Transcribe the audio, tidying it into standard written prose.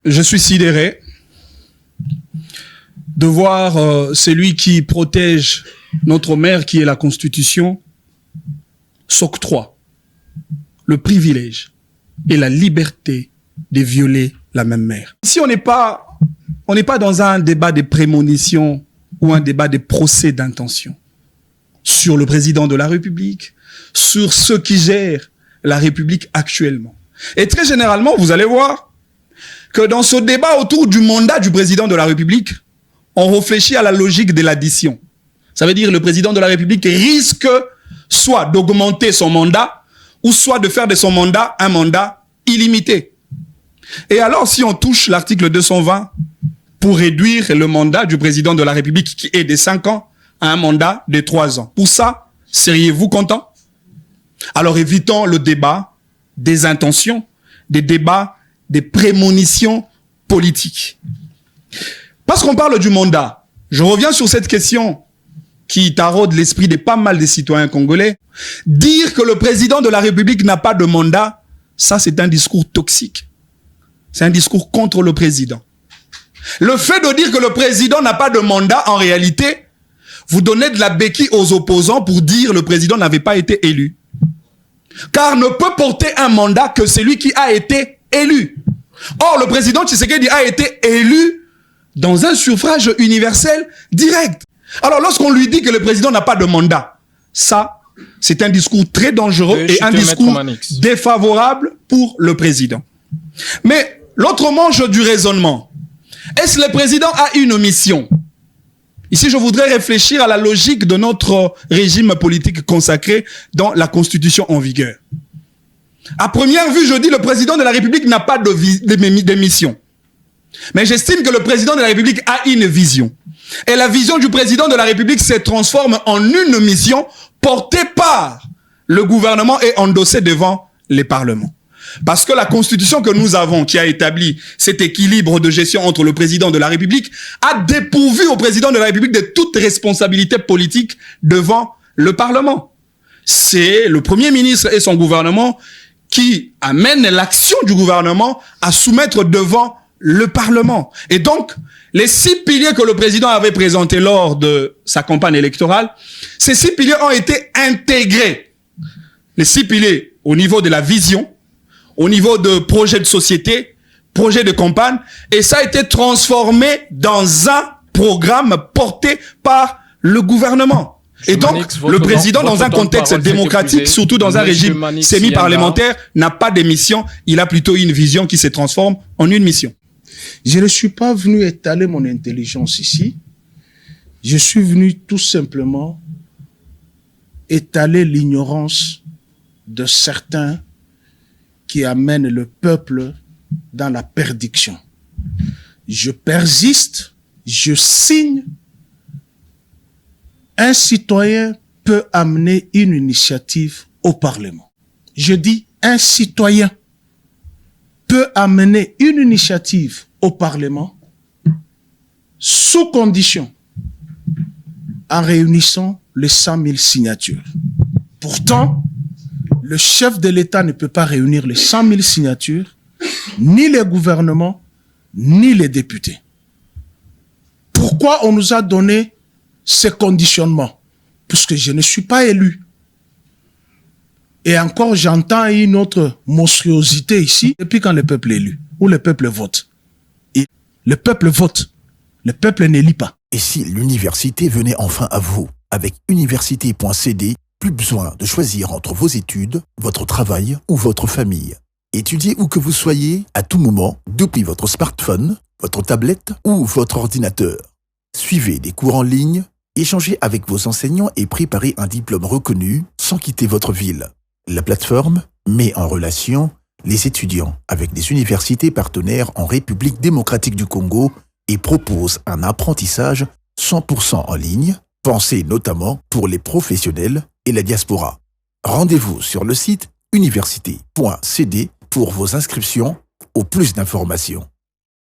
Je suis sidéré de voir celui qui protège notre mère, qui est la Constitution, s'octroie le privilège et la liberté de violer la même mère. Ici, on n'est pas dans un débat de prémonition ou un débat de procès d'intention sur le président de la République, sur ceux qui gèrent la République actuellement. Et très généralement, vous allez voir que dans ce débat autour du mandat du président de la République, on réfléchit à la logique de l'addition. Ça veut dire que le président de la République risque soit d'augmenter son mandat ou soit de faire de son mandat un mandat illimité. Et alors, si on touche l'article 220 pour réduire le mandat du président de la République qui est de 5 ans à un mandat de 3 ans, pour ça, seriez-vous content? Alors évitons le débat des intentions, des débats des prémonitions politiques. Parce qu'on parle du mandat, je reviens sur cette question qui taraude l'esprit de pas mal de citoyens congolais. Dire que le président de la République n'a pas de mandat, ça c'est un discours toxique. C'est un discours contre le président. Le fait de dire que le président n'a pas de mandat, en réalité, vous donnez de la béquille aux opposants pour dire que le président n'avait pas été élu. Car ne peut porter un mandat que celui qui a été élu. Or, le président Tshisekedi a été élu dans un suffrage universel direct. Alors, lorsqu'on lui dit que le président n'a pas de mandat, ça, c'est un discours très dangereux et un discours défavorable pour le président. Mais l'autre manche du raisonnement, est-ce que le président a une mission? Ici, je voudrais réfléchir à la logique de notre régime politique consacré dans la Constitution en vigueur. À première vue, je dis le président de la République n'a pas de mission. Mais j'estime que le président de la République a une vision. Et la vision du président de la République se transforme en une mission portée par le gouvernement et endossée devant les parlements. Parce que la Constitution que nous avons, qui a établi cet équilibre de gestion entre le président de la République, a dépourvu au président de la République de toute responsabilité politique devant le Parlement. C'est le Premier ministre et son gouvernement qui amènent l'action du gouvernement à soumettre devant le Parlement. Et donc, les 6 piliers que le président avait présentés lors de sa campagne électorale, ces 6 piliers ont été intégrés. Les 6 piliers au niveau de la vision, au niveau de projet de société, projet de campagne, et ça a été transformé dans un programme porté par le gouvernement. Et donc, le président, dans un contexte démocratique, surtout dans un régime semi-parlementaire, n'a pas de mission, il a plutôt une vision qui se transforme en une mission. Je ne suis pas venu étaler mon intelligence ici, je suis venu tout simplement étaler l'ignorance de certains qui amène le peuple dans la perdition. Je persiste, je signe. Un citoyen peut amener une initiative au Parlement. Je dis un citoyen peut amener une initiative au Parlement sous condition, en réunissant les 100 000 signatures. Pourtant, le chef de l'État ne peut pas réunir les 100 000 signatures, ni les gouvernements, ni les députés. Pourquoi on nous a donné ces conditionnements? Puisque je ne suis pas élu. Et encore, j'entends une autre monstruosité ici, depuis quand le peuple est élu, ou le peuple vote. Et le peuple vote, le peuple n'élit pas. Et si l'université venait enfin à vous? Avec université.cd, plus besoin de choisir entre vos études, votre travail ou votre famille. Étudiez où que vous soyez, à tout moment, depuis votre smartphone, votre tablette ou votre ordinateur. Suivez des cours en ligne, échangez avec vos enseignants et préparez un diplôme reconnu sans quitter votre ville. La plateforme met en relation les étudiants avec des universités partenaires en République démocratique du Congo et propose un apprentissage 100% en ligne, pensé notamment pour les professionnels et la diaspora. Rendez-vous sur le site université.cd pour vos inscriptions ou plus d'informations.